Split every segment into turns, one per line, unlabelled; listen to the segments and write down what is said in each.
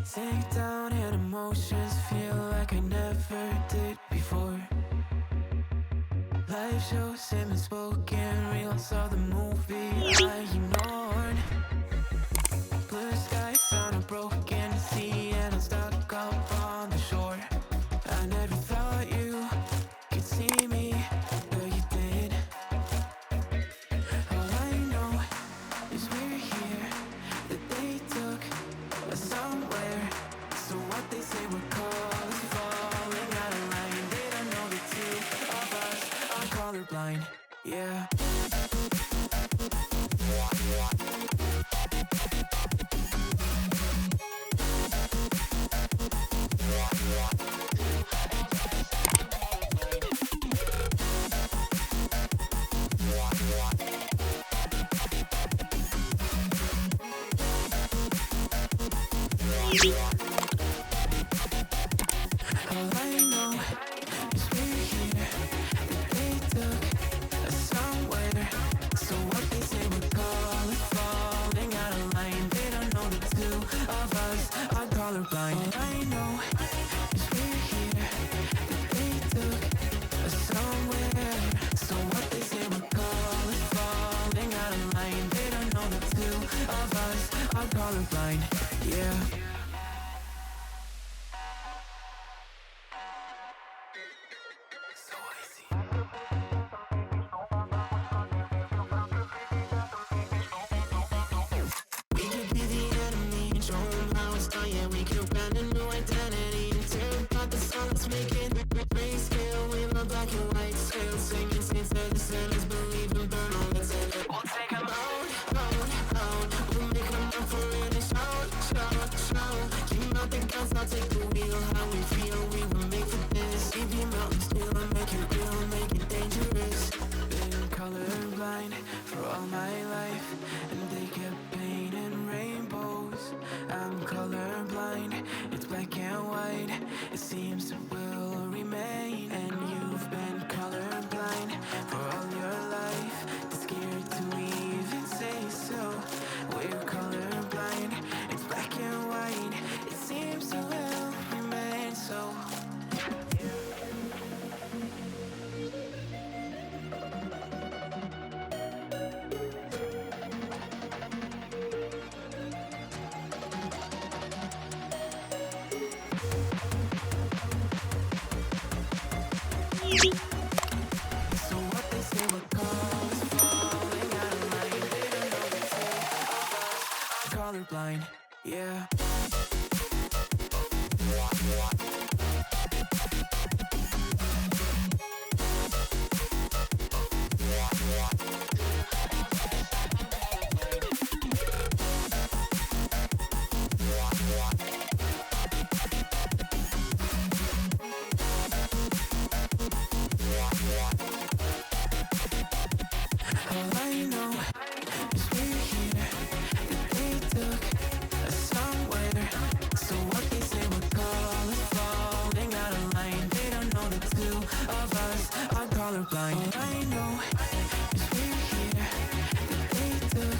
Sink down and emotions feel like I never did before. Live shows him spoken reels of the movie I ignored. Blue skies on a broken sea and I'm stuck up on the shore. I never thought you could see me, but you did. All I know is we're here, that they took us somewhere. So what they say we're called is falling out of line. They don't know the two of us are colorblind, yeah. All I know is we're here, that they took us somewhere. So what they say we're called is falling out of line. They don't know the two of us are colorblind. All I know is we're here, that they took us somewhere. So what they say we're called is falling out of line. They don't know the two of us are colorblind, yeah. We could be the enemy and show them how it's done. Yeah, we could brand a new identity and tear apart the song. Let's make it grayscale with my black and white scale. Singing saints to the sinners, believe and burn all that's in it. We'll take them out. We'll make them up for it and shout. Dream out the guns, I'll take the wheel. How we feel, we were made for this. Leave your mountains still and make it real, make it dangerous. Been colorblind for all my life, and they kept painting rainbows. I'm colorblind, it's black and white. It seems it will remain. And you've been colorblind for all your life, too scared to even say so. We're colorblind, it's black and white. It seems it will remain so. So what they say we're called is falling out of line. They don't know the two of us are colorblind, yeah. All I know is we're here, that they took us somewhere. So what they say we're called is falling out of line. They don't know the two of us are colorblind. All I know is we're here, that they took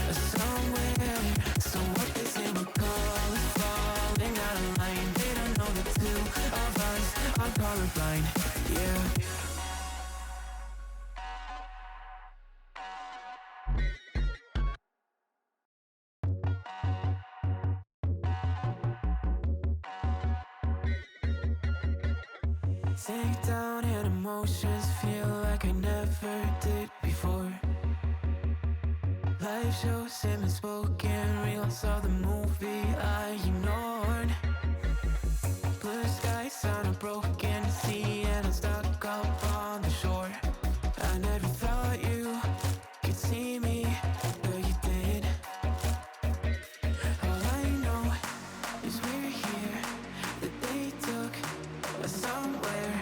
us somewhere. So what they say we're called is falling out of line. They don't know the two of us are colorblind, yeah. Sink down and emotions feel like I never did before. Live shows him spoken reels of the movie I ignored. Blue skies on a broken sea and I'm stuck up on the shore. I never thought you could see me, but you did. All I know is we're here, that they took us somewhere.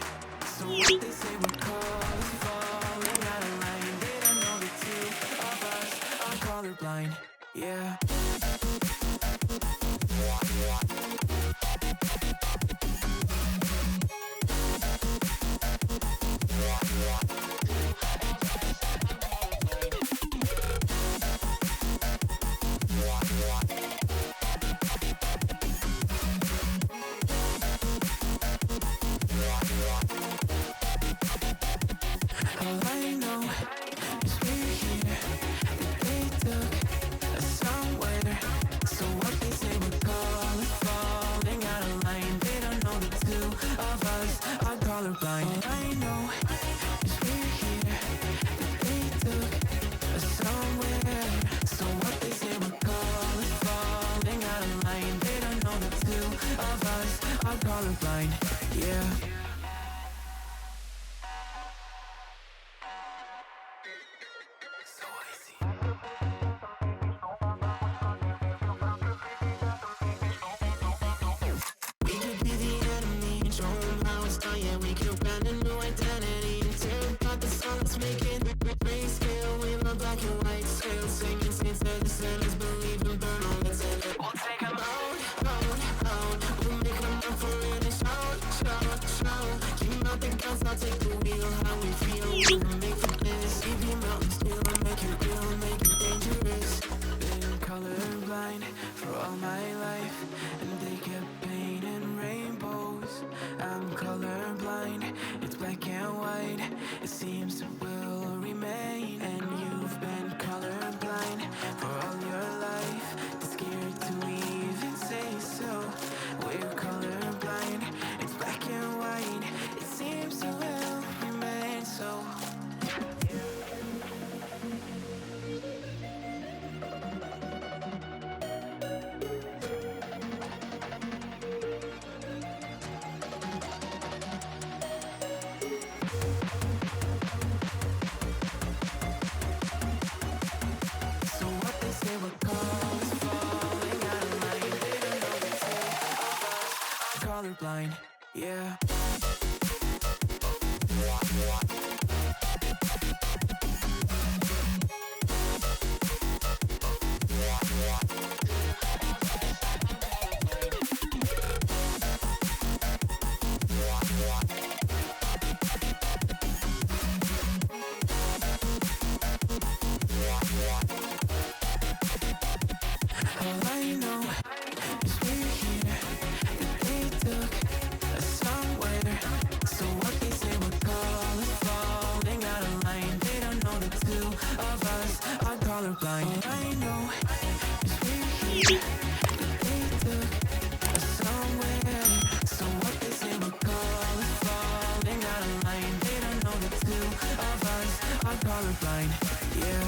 So what they say we're called is falling out of line. They don't know the two of us are colorblind, yeah. I know, 'cause we're here. They took us somewhere. So what they say we're calling, falling out of line. They don't know the two of us are colorblind. I know, 'cause we're here. They took us somewhere. So what they say we're calling, falling out of line. They don't know the two of us are colorblind. Yeah. We could be the enemy and show them how it's done. Yeah, we could brand a new identity and tear apart the song. Let's make it grayscale. We love black and white scale. Singing saints of the sinners, believe and burn all that's in it. We'll take them out, out, out. We'll make them up for it and shout, shout, shout. Keep out the guns, I'll take the wheel. How we feel, we'll make it bliss. Leave your mountains still and make it real, make it dangerous. Been colorblind for all my life, and they kept painting rainbows. I'm colorblind, it's black and white. It seems it will remain. And you've been colorblind for all your life, too scared to even say so. We're colorblind, it's black and white. It seems it will remain so. So what they say we're calling, falling out of line. They don't know the two of us are colorblind. Yeah. All I know is we're here. That they took us somewhere. So what they say we're calling, falling out of line. They don't know the two of us are colorblind. All I know is we're here. That they took us somewhere. So what they say we're calling, falling out of line. They don't know the two of us are colorblind. Yeah.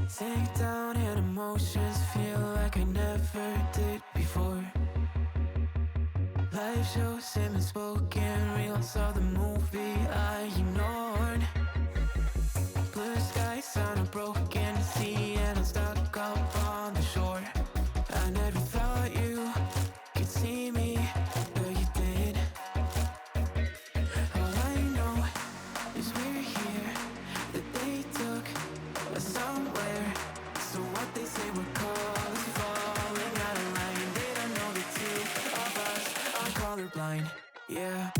Sink down and emotions feel like I never did before. Live shows and spoken reels of the movie I ignored. Blue skies on a broken sea and I'm stuck up on the shore. I never thought you could see me, but you did. All I know is we're here, that they took us somewhere. So what they say we're called is falling out of line. They don't know the two of us are colorblind, yeah.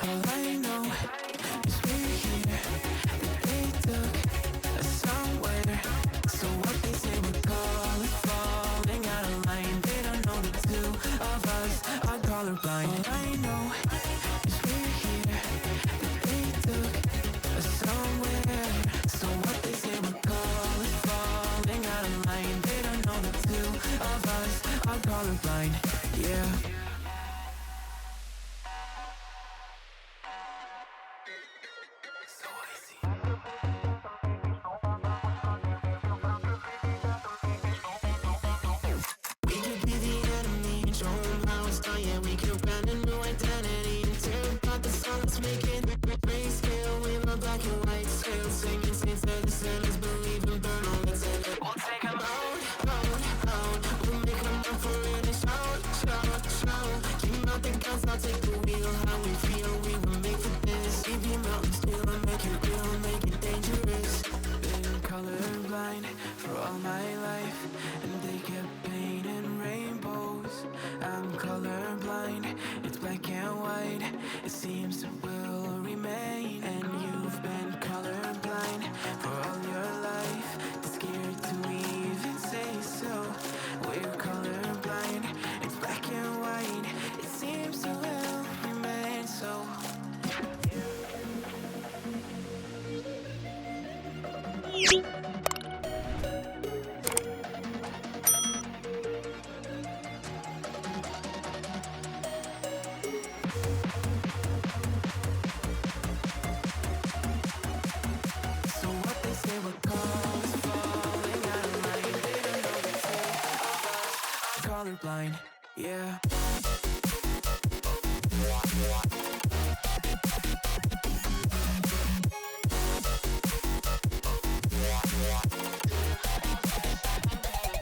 All I know is we're here, that they took us somewhere. So what they say we're calling falling out of line. They don't know the two of us are colorblind. All I know is we're here, that they took us somewhere. So what they say we're calling falling out of line. They don't know the two of us are colorblind, yeah. So easy. We could be the enemy and show 'em how it's done. Yeah, we could brand a new identity and tear apart the song that's making grayscale. We love black and white scale, singing saints of the sinners, believe and burn all that's in it. We'll take 'em out, out, out. We'll make 'em run for it and shout, shout, shout. Keep out the guns, I'll take the wheel. How we feel, we were made for this. Keep your mountains still and make it real, make it dangerous. Been colorblind for all my life, and they kept painting rainbows. I'm colorblind, it's black and white. It seems it will remain. And you've been colorblind for all your life, too scared to even say so. We're colorblind, it's black and white. It seems it will remain so. So what they say we're called is falling out of line. They don't know the two of us are colorblind, yeah.